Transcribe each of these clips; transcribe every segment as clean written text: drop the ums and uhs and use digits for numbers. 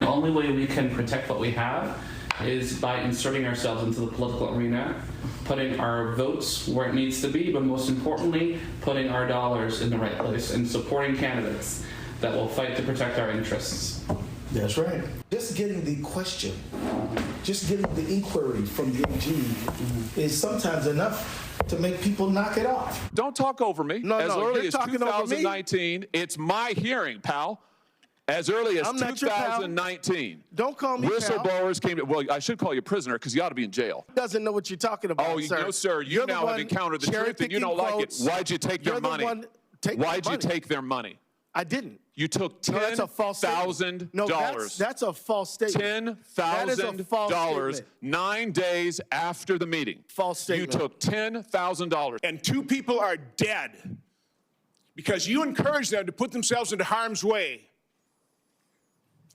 only way we can protect what we have is by inserting ourselves into the political arena, putting our votes where it needs to be, but most importantly, putting our dollars in the right place and supporting candidates that will fight to protect our interests. That's right. Just getting the question, just getting the inquiry from the AG is sometimes enough to make people knock it off. Don't talk over me. No, as early as you're talking over me. 2019, it's my hearing, pal. As early as I'm not your pal. 2019. Don't call me whistleblowers came to, well, I should call you prisoner because you ought to be in jail. Doesn't know what you're talking about, Oh, sir. no, sir. You now have encountered the truth and you don't like it. Why'd you take their money? Why'd you take their money? I didn't. You took $10,000. No, that's a false statement. $10,000 9 days after the meeting. False statement. You took $10,000. And 2 people are dead because you encouraged them to put themselves into harm's way.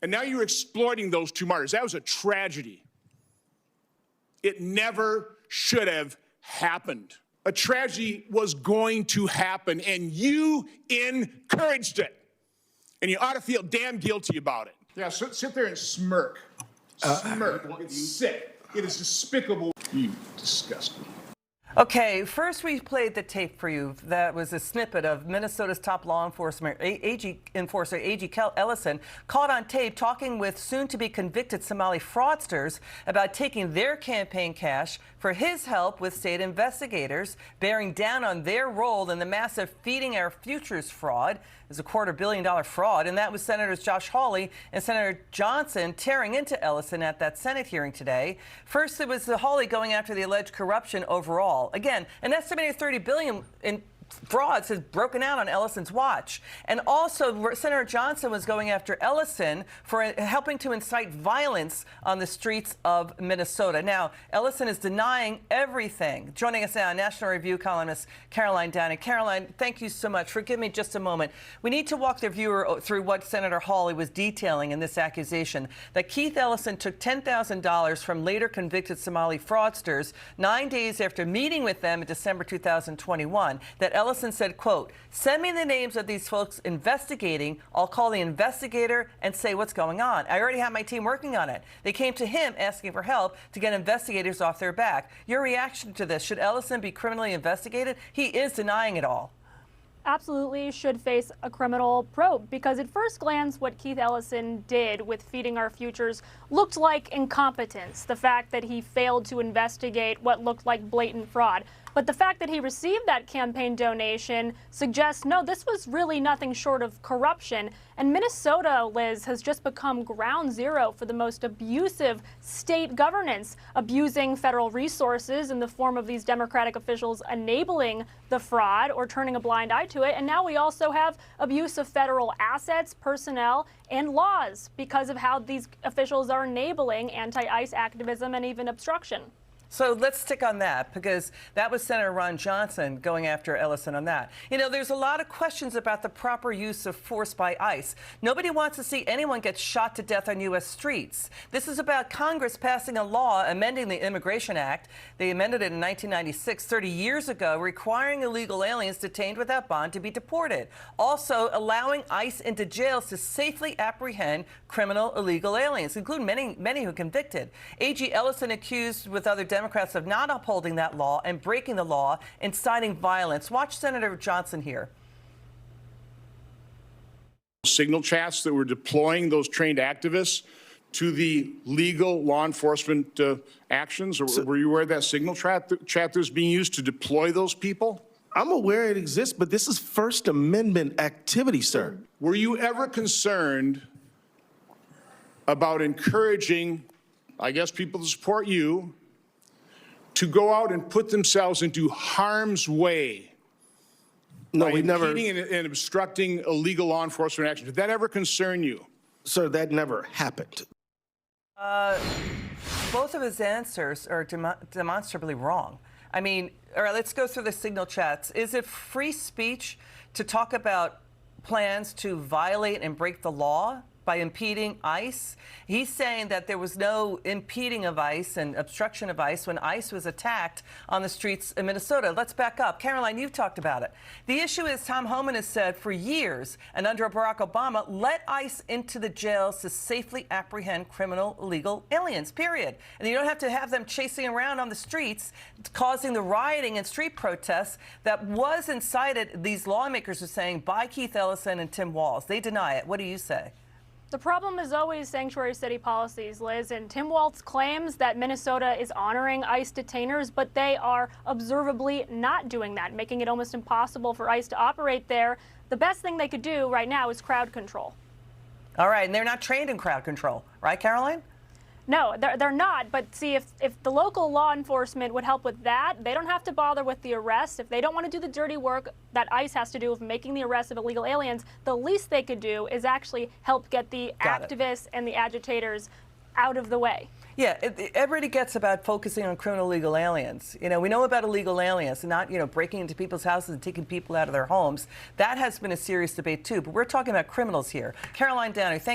And now you're exploiting those 2 martyrs. That was a tragedy. It never should have happened. A tragedy was going to happen, and you encouraged it. And you ought to feel damn guilty about it. Yeah, sit there and smirk. Smirk. It's sick. It is despicable. You disgust me. Okay, first we played the tape for you. That was a snippet of Minnesota's top law enforcement enforcer AG Ellison caught on tape talking with soon-to-be convicted Somali fraudsters about taking their campaign cash for his help with state investigators, bearing down on their role in the massive Feeding Our Futures fraud. It was a $250 million fraud, and that was Senators Josh Hawley and Senator Johnson tearing into Ellison at that Senate hearing today. First, it was Hawley going after the alleged corruption overall. Again, an estimated $30 billion in frauds has broken out on Ellison's watch. And also, Senator Johnson was going after Ellison for helping to incite violence on the streets of Minnesota. Now, Ellison is denying everything. Joining us now, National Review columnist Caroline Downey. Caroline, thank you so much. Forgive me just a moment. We need to walk the viewer through what Senator Hawley was detailing in this accusation, that Keith Ellison took $10,000 from later convicted Somali fraudsters 9 days after meeting with them in December 2021, that Ellison said, quote, "Send me the names of these folks investigating. I'll call the investigator and say what's going on. I already have my team working on it." They came to him asking for help to get investigators off their back. Your reaction to this? Should Ellison be criminally investigated? He is denying it all. Absolutely should face a criminal probe, because at first glance what Keith Ellison did with Feeding Our Futures looked like incompetence, the fact that he failed to investigate what looked like blatant fraud. But the fact that he received that campaign donation suggests, no, this was really nothing short of corruption. And Minnesota, Liz, has just become ground zero for the most abusive state governance, abusing federal resources in the form of these Democratic officials enabling the fraud or turning a blind eye to it. And now we also have abuse of federal assets, personnel, and laws because of how these officials are enabling anti-ICE activism and even obstruction. So let's stick on that, because that was Senator Ron Johnson going after Ellison on that. You know, there's a lot of questions about the proper use of force by ICE. Nobody wants to see anyone get shot to death on U.S. streets. This is about Congress passing a law amending the Immigration Act. They amended it in 1996, 30 years ago, requiring illegal aliens detained without bond to be deported. Also allowing ICE into jails to safely apprehend criminal illegal aliens, including many who are convicted. AG Ellison accused with other Democrats of not upholding that law and breaking the law, inciting violence. Watch Senator Johnson here. Signal chats that were deploying those trained activists to the legal law enforcement actions? Or were you aware of that signal chat that was being used to deploy those people? I'm aware it exists, but this is First Amendment activity, sir. Were you ever concerned about encouraging, I guess, people to support you to go out and put themselves into harm's way? No, we never. Impeding and obstructing illegal law enforcement action. Did that ever concern you? Sir, that never happened. Both of his answers are demonstrably wrong. I mean, all right, let's go through the signal chats. Is it free speech to talk about plans to violate and break the law by impeding ICE. He's saying that there was no impeding of ICE and obstruction of ICE when ICE was attacked on the streets in Minnesota. Let's back up. Caroline, you've talked about it. The issue is Tom Homan has said for years, and under Barack Obama, let ICE into the jails to safely apprehend criminal illegal aliens, period. And you don't have to have them chasing around on the streets, causing the rioting and street protests that was incited, these lawmakers are saying, by Keith Ellison and Tim Walz. They deny it. What do you say? The problem is always sanctuary city policies, Liz, and Tim Walz claims that Minnesota is honoring ICE detainers, but they are observably not doing that, making it almost impossible for ICE to operate there. The best thing they could do right now is crowd control. All right, and they're not trained in crowd control, right, Caroline? No, they're not. But see, if the local law enforcement would help with that, they don't have to bother with the arrest. If they don't want to do the dirty work that ICE has to do of making the arrest of illegal aliens, the least they could do is actually help get the activists and the agitators out of the way. Yeah, everybody gets about focusing on criminal illegal aliens. You know, we know about illegal aliens, not, you know, breaking into people's houses and taking people out of their homes. That has been a serious debate, too. But we're talking about criminals here. Caroline Downey, thank